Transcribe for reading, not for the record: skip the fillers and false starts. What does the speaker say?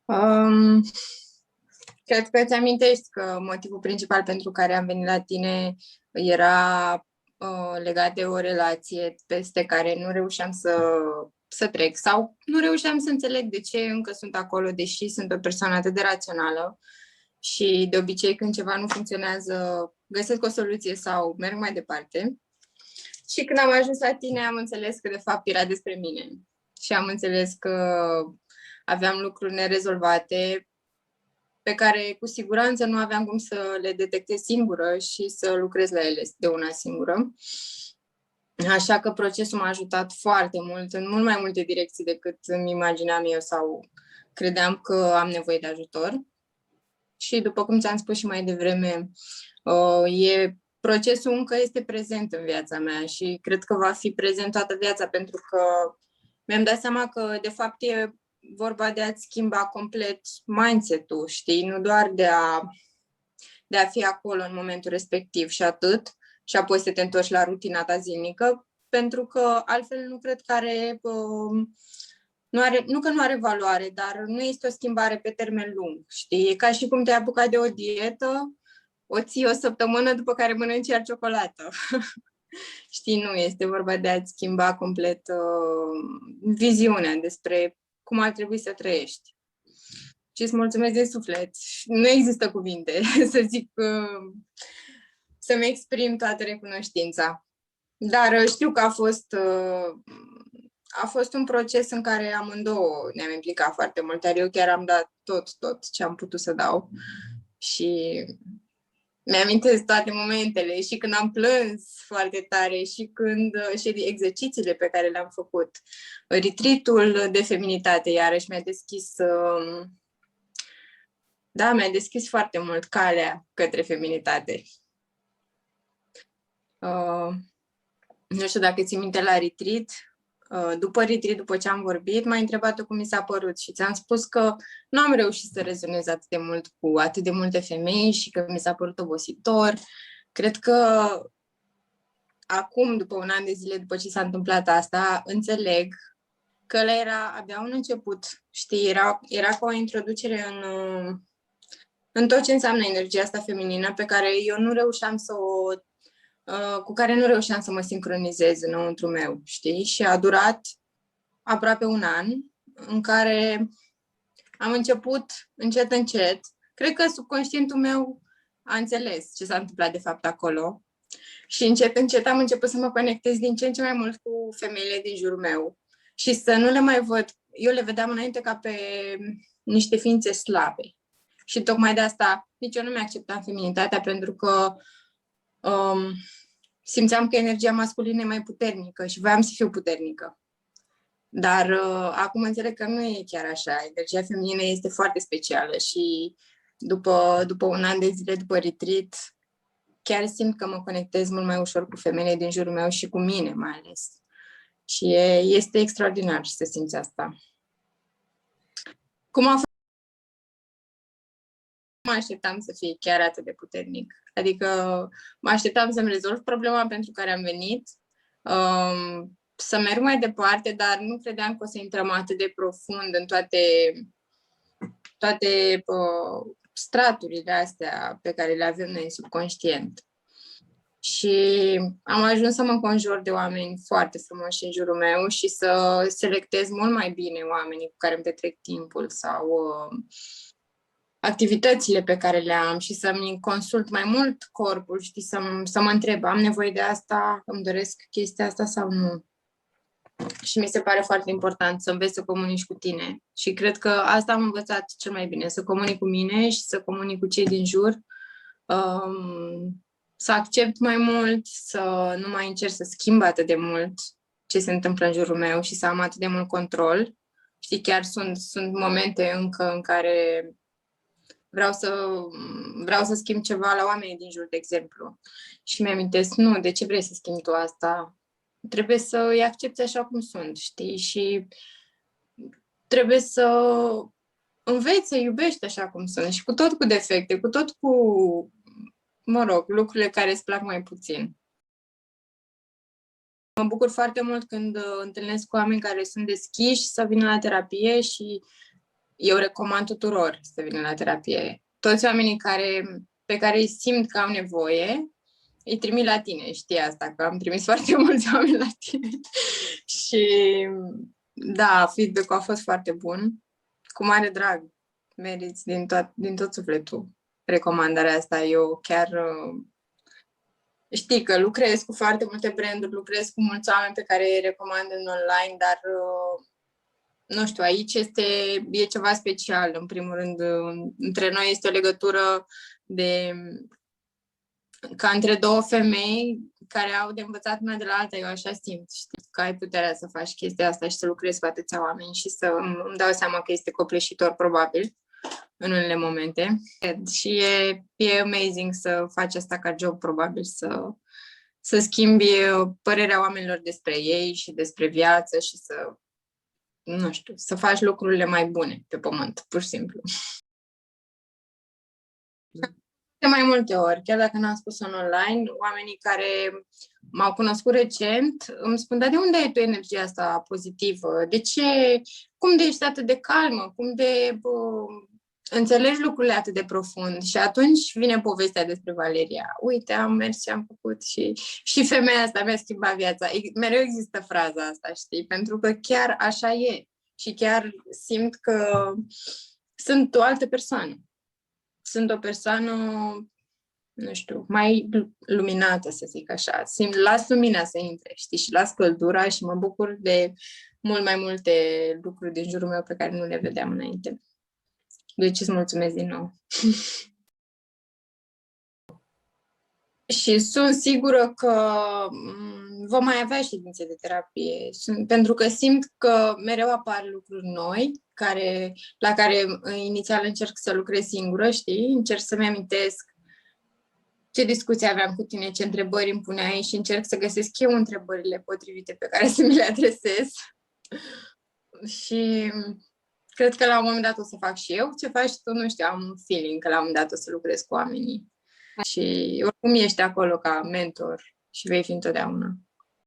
Um, Cred că îți amintești că motivul principal pentru care am venit la tine era legat de o relație peste care nu reușeam să trec sau nu reușeam să înțeleg de ce încă sunt acolo, deși sunt o persoană atât de rațională și de obicei când ceva nu funcționează găsesc o soluție sau merg mai departe. Și când am ajuns la tine am înțeles că de fapt era despre mine și am înțeles că aveam lucruri nerezolvate pe care cu siguranță nu aveam cum să le detectez singură și să lucrez la ele de una singură. Așa că procesul m-a ajutat foarte mult, în mult mai multe direcții decât îmi imaginam eu sau credeam că am nevoie de ajutor. Și după cum ți-am spus și mai devreme, procesul încă este prezent în viața mea și cred că va fi prezent toată viața pentru că mi-am dat seama că de fapt e vorba de a-ți schimba complet mindset-ul, știi? Nu doar de a fi acolo în momentul respectiv și atât, și apoi să te întorci la rutina ta zilnică, pentru că altfel nu cred că nu că nu are valoare, dar nu este o schimbare pe termen lung, știi? E ca și cum te-ai apucat de o dietă, o ții o săptămână, după care mănânci iar ciocolată. Știi, nu este vorba de a-ți schimba complet viziunea despre cum ar trebui să trăiești. Și îți mulțumesc din suflet. Nu există cuvinte să zic, să-mi exprim toată recunoștința. Dar știu că a fost un proces în care amândouă ne-am implicat foarte mult, iar eu chiar am dat tot ce am putut să dau. Și mi-amintesc toate momentele, și când am plâns foarte tare, și exercițiile pe care le-am făcut. Retreat-ul de feminitate, iarăși mi-a deschis foarte mult calea către feminitate. Nu știu dacă ții minte la retreat, după ce am vorbit, m-a întrebat cum mi s-a părut și ți-am spus că nu am reușit să rezonez atât de mult cu atât de multe femei și că mi s-a părut obositor. Cred că acum, după un an de zile, după ce s-a întâmplat asta, înțeleg că ăla era abia un început, știi, era ca o introducere în tot ce înseamnă energia asta feminină pe care eu nu reușeam cu care nu reușeam să mă sincronizez înăuntru meu, știi? Și a durat aproape un an în care am început încet, cred că subconștientul meu a înțeles ce s-a întâmplat de fapt acolo și încet am început să mă conectez din ce în ce mai mult cu femeile din jurul meu și să nu le mai văd. Eu le vedeam înainte ca pe niște ființe slabe și tocmai de asta nici eu nu mi-acceptam feminitatea pentru că simțeam că energia masculină e mai puternică și voiam să fiu puternică. Dar acum înțeleg că nu e chiar așa. Energia feminină este foarte specială și după un an de zile, după retreat, chiar simt că mă conectez mult mai ușor cu femeile din jurul meu și cu mine mai ales. Și este extraordinar să simți asta. Cum a fost? Mă așteptam să fie chiar atât de puternic. Adică mă așteptam să-mi rezolv problema pentru care am venit, să merg mai departe, dar nu credeam că o să intrăm atât de profund în toate straturile astea pe care le avem noi în subconștient. Și am ajuns să mă înconjur de oameni foarte frumoși în jurul meu și să selectez mult mai bine oamenii cu care îmi petrec timpul sau activitățile pe care le am și să-mi consult mai mult corpul, știi, să mă întreb, am nevoie de asta, îmi doresc chestia asta sau nu. Și mi se pare foarte important să înveți să comunici cu tine. Și cred că asta am învățat cel mai bine, să comunic cu mine și să comunic cu cei din jur, să accept mai mult, să nu mai încerc să schimb atât de mult ce se întâmplă în jurul meu și să am atât de mult control. Știi, chiar sunt momente încă în care vreau să schimb ceva la oamenii din jur, de exemplu. Și mi-amintesc, nu, de ce vrei să schimbi tu asta? Trebuie să îi accepti așa cum sunt, știi? Și trebuie să înveți să iubești așa cum sunt și cu defecte, mă rog, lucrurile care îți plac mai puțin. Mă bucur foarte mult când întâlnesc cu oameni care sunt deschiși să vină la terapie și eu recomand tuturor să vină la terapie. Toți oamenii pe care îi simt că au nevoie, îi trimit la tine, știi asta, că am trimis foarte mulți oameni la tine. Și da, feedback-ul a fost foarte bun. Cu mare drag, meriți din tot sufletul recomandarea asta. Eu chiar știi că lucrez cu foarte multe branduri, lucrez cu mulți oameni pe care îi recomand în online, dar nu știu, aici e ceva special. În primul rând, între noi este o legătură ca între două femei care au de învățat una de la alta, eu așa simt, știi, că ai puterea să faci chestia asta și să lucrezi cu atâția oameni și să îmi dau seama că este copleșitor, probabil, în unele momente. Și e amazing să faci asta ca job, probabil, să schimbi părerea oamenilor despre ei și despre viață și nu știu, să faci lucrurile mai bune pe pământ, pur și simplu. De mai multe ori, chiar dacă n-am spus în online, oamenii care m-au cunoscut recent îmi spun, dar de unde ai tu energia asta pozitivă? De ce? Cum de ești atât de calmă? Cum de înțelegi lucrurile atât de profund? Și atunci vine povestea despre Valeria. Uite, am mers și am făcut și femeia asta mi-a schimbat viața. Mereu există fraza asta, știi? Pentru că chiar așa e. Și chiar simt că sunt o altă persoană. Sunt o persoană, nu știu, mai luminată, să zic așa. Las lumina să intre, știi, și las căldura și mă bucur de mult mai multe lucruri din jurul meu pe care nu le vedeam înainte. Deci îți mulțumesc din nou. Și sunt sigură că vom mai avea ședințe de terapie, pentru că simt că mereu apar lucruri noi, la care inițial încerc să lucrez singură, știi? Încerc să-mi amintesc ce discuții aveam cu tine, ce întrebări îmi puneai și încerc să găsesc eu întrebările potrivite pe care să mi le adresez. Și cred că la un moment dat o să fac și eu ce faci tu, nu știu, am un feeling că la un moment dat o să lucrez cu oamenii. Și oricum ești acolo ca mentor și vei fi întotdeauna.